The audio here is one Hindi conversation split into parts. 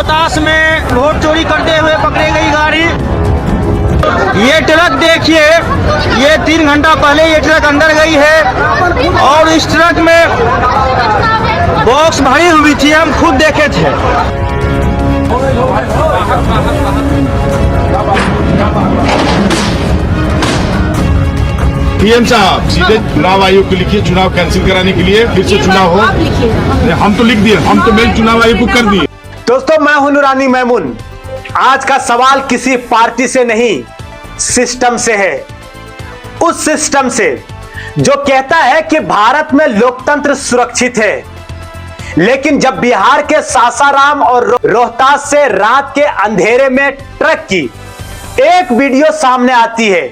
रोहतास में वोट चोरी करते हुए पकड़ी गई गाड़ी। ये ट्रक देखिए, ये 3 घंटा पहले ये ट्रक अंदर गई है और इस ट्रक में बॉक्स भरी हुई थी, हम खुद देखे थे। पीएम साहब सीधे चुनाव आयोग को लिखिए, चुनाव कैंसिल कराने के लिए, फिर से चुनाव हो। हम तो लिख दिए, हम तो मेल चुनाव आयोग को कर दिए। दोस्तों, मैं हूं नूरानी मैमून। आज का सवाल किसी पार्टी से नहीं, सिस्टम से है। उस सिस्टम से जो कहता है कि भारत में लोकतंत्र सुरक्षित है, लेकिन जब बिहार के सासाराम और रोहतास से रात के अंधेरे में ट्रक की एक वीडियो सामने आती है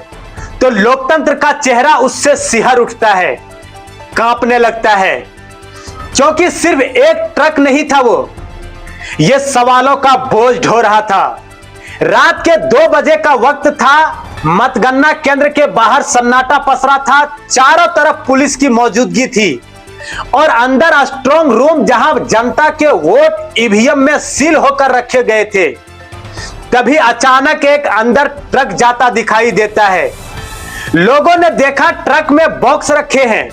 तो लोकतंत्र का चेहरा उससे सिहर उठता है, कांपने लगता है। क्योंकि सिर्फ एक ट्रक नहीं था वो, ये सवालों का बोझ ढो रहा था। रात के 2 बजे का वक्त था। मतगणना केंद्र के बाहर सन्नाटा पसरा था, चारों तरफ पुलिस की मौजूदगी थी और अंदर स्ट्रांग रूम जहां जनता के वोट ईवीएम में सील होकर रखे गए थे। तभी अचानक एक अंदर ट्रक जाता दिखाई देता है। लोगों ने देखा ट्रक में बॉक्स रखे हैं।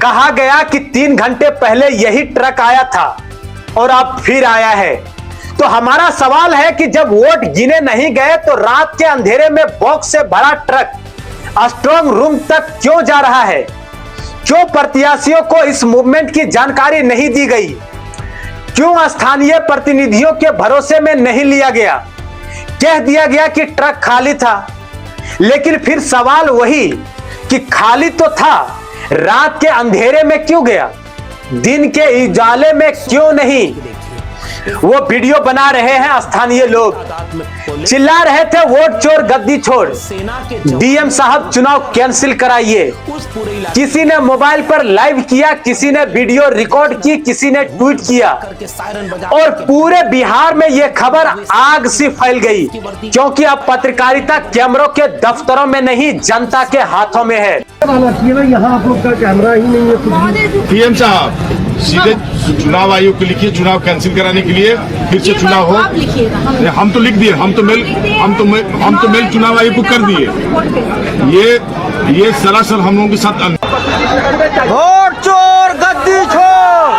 कहा गया कि 3 घंटे पहले यही ट्रक आया था और अब फिर आया है। तो हमारा सवाल है कि जब वोट गिने नहीं गए तो रात के अंधेरे में बॉक्स से भरा ट्रक स्ट्रांग रूम तक क्यों जा रहा है? क्यों प्रत्याशियों को इस मूवमेंट की जानकारी नहीं दी गई? क्यों स्थानीय प्रतिनिधियों के भरोसे में नहीं लिया गया? कह दिया गया कि ट्रक खाली था, लेकिन फिर सवाल वही कि खाली तो था, रात के अंधेरे में क्यों गया? दिन के उजाले में क्यों नहीं? वो वीडियो बना रहे हैं स्थानीय लोग, चिल्ला रहे थे वोट चोर गद्दी छोड़, डीएम साहब चुनाव कैंसिल कराइए। किसी ने मोबाइल पर लाइव किया, किसी ने वीडियो रिकॉर्ड की, किसी ने ट्वीट किया और पूरे बिहार में यह खबर आग सी फैल गई। क्योंकि अब पत्रकारिता कैमरों के दफ्तरों में नहीं, जनता के हाथों में है। यहाँ आप लोग का कैमरा ही नहीं है। पीएम साहब सीधे चुनाव आयोग को लिखिए, चुनाव कैंसिल कराने के लिए, फिर से चुनाव हो। हम तो लिख दिए, हम तो मेल चुनाव आयोग को कर दिए। ये सरासर हम लोगों के साथ वोट चोर गद्दी छोड़,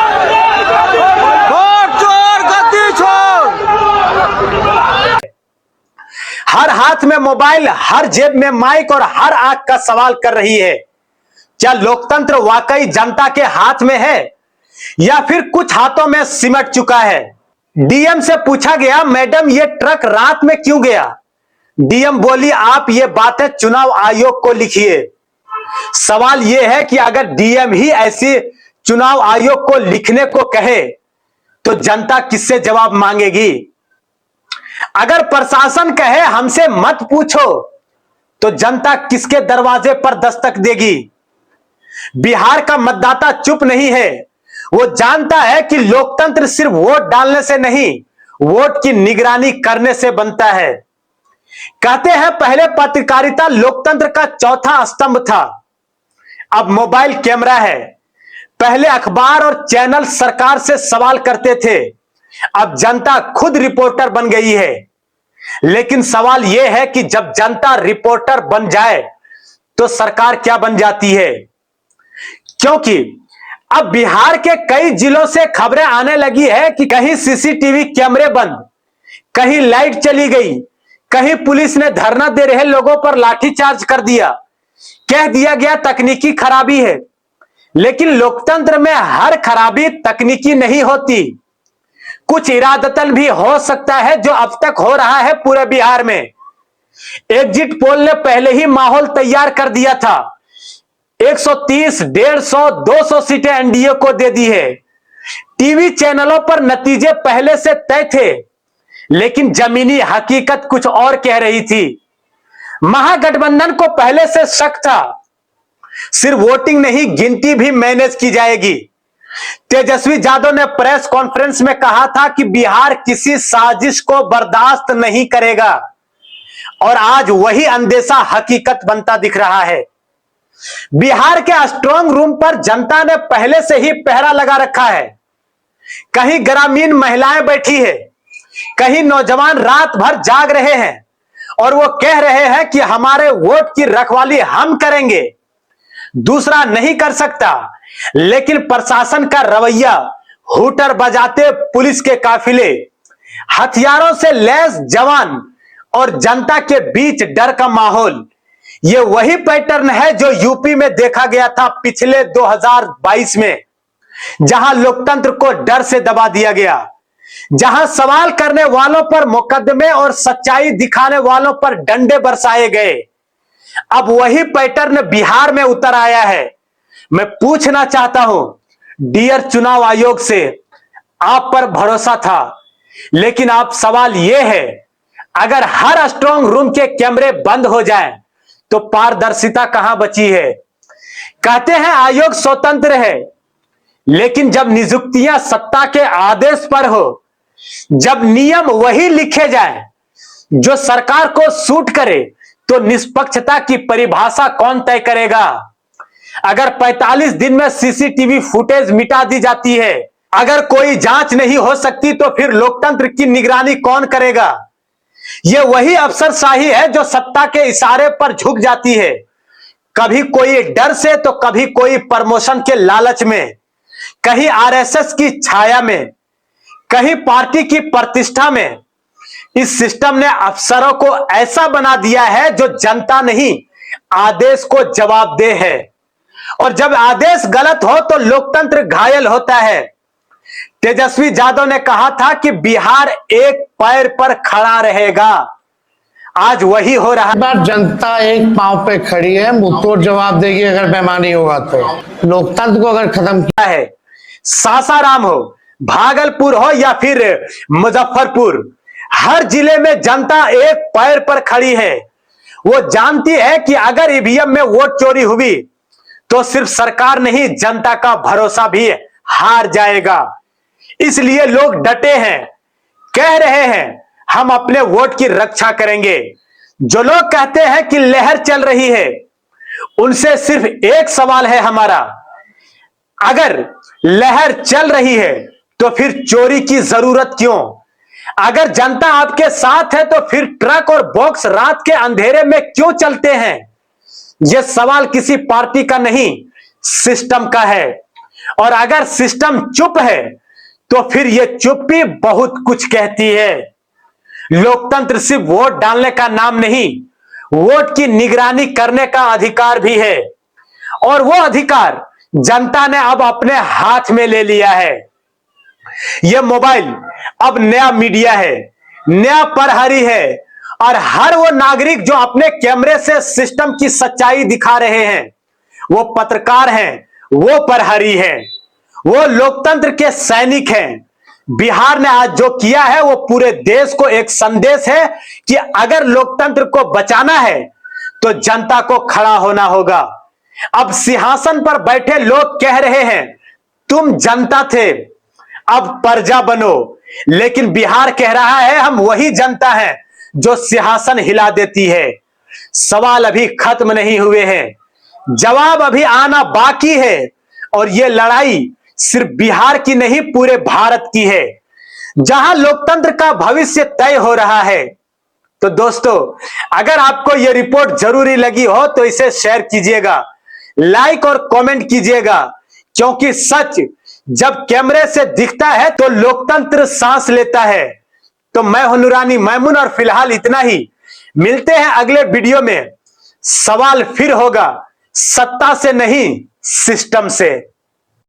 वोट चोर गद्दी छोड़। हर हाथ में मोबाइल, हर जेब में माइक और हर आंख का सवाल कर रही है, क्या लोकतंत्र वाकई जनता के हाथ में है या फिर कुछ हाथों में सिमट चुका है? डीएम से पूछा गया, मैडम ये ट्रक रात में क्यों गया? डीएम बोली, आप ये बातें चुनाव आयोग को लिखिए। सवाल यह है कि अगर डीएम ही ऐसी चुनाव आयोग को लिखने को कहे तो जनता किससे जवाब मांगेगी? अगर प्रशासन कहे हमसे मत पूछो तो जनता किसके दरवाजे पर दस्तक देगी? बिहार का मतदाता चुप नहीं है। वो जानता है कि लोकतंत्र सिर्फ वोट डालने से नहीं, वोट की निगरानी करने से बनता है। कहते हैं पहले पत्रकारिता लोकतंत्र का चौथा स्तंभ था, अब मोबाइल कैमरा है। पहले अखबार और चैनल सरकार से सवाल करते थे, अब जनता खुद रिपोर्टर बन गई है। लेकिन सवाल यह है कि जब जनता रिपोर्टर बन जाए तो सरकार क्या बन जाती है? क्योंकि अब बिहार के कई जिलों से खबरें आने लगी है कि कहीं सीसीटीवी कैमरे बंद, कहीं लाइट चली गई, कहीं पुलिस ने धरना दे रहे लोगों पर लाठीचार्ज कर दिया। कह दिया गया तकनीकी खराबी है, लेकिन लोकतंत्र में हर खराबी तकनीकी नहीं होती, कुछ इरादतन भी हो सकता है, जो अब तक हो रहा है पूरे बिहार में। एग्जिट पोल ने पहले ही माहौल तैयार कर दिया था। 130, 150, 200 सीटें एनडीए को दे दी है। टीवी चैनलों पर नतीजे पहले से तय थे, लेकिन जमीनी हकीकत कुछ और कह रही थी। महागठबंधन को पहले से शक था, सिर्फ वोटिंग नहीं गिनती भी मैनेज की जाएगी। तेजस्वी यादव ने प्रेस कॉन्फ्रेंस में कहा था कि बिहार किसी साजिश को बर्दाश्त नहीं करेगा, और आज वही अंदेशा हकीकत बनता दिख रहा है। बिहार के स्ट्रांग रूम पर जनता ने पहले से ही पहरा लगा रखा है। कहीं ग्रामीण महिलाएं बैठी है, कहीं नौजवान रात भर जाग रहे हैं और वो कह रहे हैं कि हमारे वोट की रखवाली हम करेंगे, दूसरा नहीं कर सकता। लेकिन प्रशासन का रवैया, हूटर बजाते पुलिस के काफिले, हथियारों से लैस जवान और जनता के बीच डर का माहौल, ये वही पैटर्न है जो यूपी में देखा गया था पिछले 2022 में, जहां लोकतंत्र को डर से दबा दिया गया, जहां सवाल करने वालों पर मुकदमे और सच्चाई दिखाने वालों पर डंडे बरसाए गए। अब वही पैटर्न बिहार में उतर आया है। मैं पूछना चाहता हूं डियर चुनाव आयोग से, आप पर भरोसा था, लेकिन अब सवाल यह है, अगर हर स्ट्रांग रूम के कैमरे बंद हो जाएं, तो पारदर्शिता कहां बची है? कहते हैं आयोग स्वतंत्र है, लेकिन जब नियुक्तियां सत्ता के आदेश पर हो, जब नियम वही लिखे जाए जो सरकार को सूट करे, तो निष्पक्षता की परिभाषा कौन तय करेगा? अगर 45 दिन में सीसीटीवी फुटेज मिटा दी जाती है, अगर कोई जांच नहीं हो सकती, तो फिर लोकतंत्र की निगरानी कौन करेगा? यह वही अफसरशाही है जो सत्ता के इशारे पर झुक जाती है, कभी कोई डर से तो कभी कोई प्रमोशन के लालच में, कहीं आरएसएस की छाया में, कहीं पार्टी की प्रतिष्ठा में। इस सिस्टम ने अफसरों को ऐसा बना दिया है जो जनता नहीं, आदेश को जवाबदेह है। और जब आदेश गलत हो तो लोकतंत्र घायल होता है। तेजस्वी यादव ने कहा था कि बिहार एक पैर पर खड़ा रहेगा, आज वही हो रहा है। बार जनता एक पांव पे खड़ी है, मुंहतोड़ जवाब देगी अगर बेईमानी होगा तो। लोकतंत्र को अगर खत्म किया है, सासाराम हो, भागलपुर हो या फिर मुजफ्फरपुर, हर जिले में जनता एक पैर पर खड़ी है। वो जानती है कि अगर ईवीएम में वोट चोरी हुई तो सिर्फ सरकार नहीं, जनता का भरोसा भी हार जाएगा। इसलिए लोग डटे हैं, कह रहे हैं हम अपने वोट की रक्षा करेंगे। जो लोग कहते हैं कि लहर चल रही है, उनसे सिर्फ एक सवाल है हमारा, अगर लहर चल रही है तो फिर चोरी की जरूरत क्यों? अगर जनता आपके साथ है तो फिर ट्रक और बॉक्स रात के अंधेरे में क्यों चलते हैं? यह सवाल किसी पार्टी का नहीं, सिस्टम का है। और अगर सिस्टम चुप है तो फिर यह चुप्पी बहुत कुछ कहती है। लोकतंत्र सिर्फ वोट डालने का नाम नहीं, वोट की निगरानी करने का अधिकार भी है। और वो अधिकार जनता ने अब अपने हाथ में ले लिया है। यह मोबाइल अब नया मीडिया है, नया प्रहरी है। और हर वो नागरिक जो अपने कैमरे से सिस्टम की सच्चाई दिखा रहे हैं, वो पत्रकार हैं, वो प्रहरी हैं, वो लोकतंत्र के सैनिक हैं। बिहार ने आज जो किया है वो पूरे देश को एक संदेश है कि अगर लोकतंत्र को बचाना है तो जनता को खड़ा होना होगा। अब सिंहासन पर बैठे लोग कह रहे हैं तुम जनता थे, अब प्रजा बनो। लेकिन बिहार कह रहा है हम वही जनता हैं जो सिंहासन हिला देती है। सवाल अभी खत्म नहीं हुए हैं, जवाब अभी आना बाकी है। और यह लड़ाई सिर्फ बिहार की नहीं, पूरे भारत की है, जहां लोकतंत्र का भविष्य तय हो रहा है। तो दोस्तों, अगर आपको यह रिपोर्ट जरूरी लगी हो तो इसे शेयर कीजिएगा, लाइक और कमेंट कीजिएगा, क्योंकि सच जब कैमरे से दिखता है तो लोकतंत्र सांस लेता है। तो मैं हूं नूरानी मैमून और फिलहाल इतना ही। मिलते हैं अगले वीडियो में। सवाल फिर होगा सत्ता से नहीं, सिस्टम से।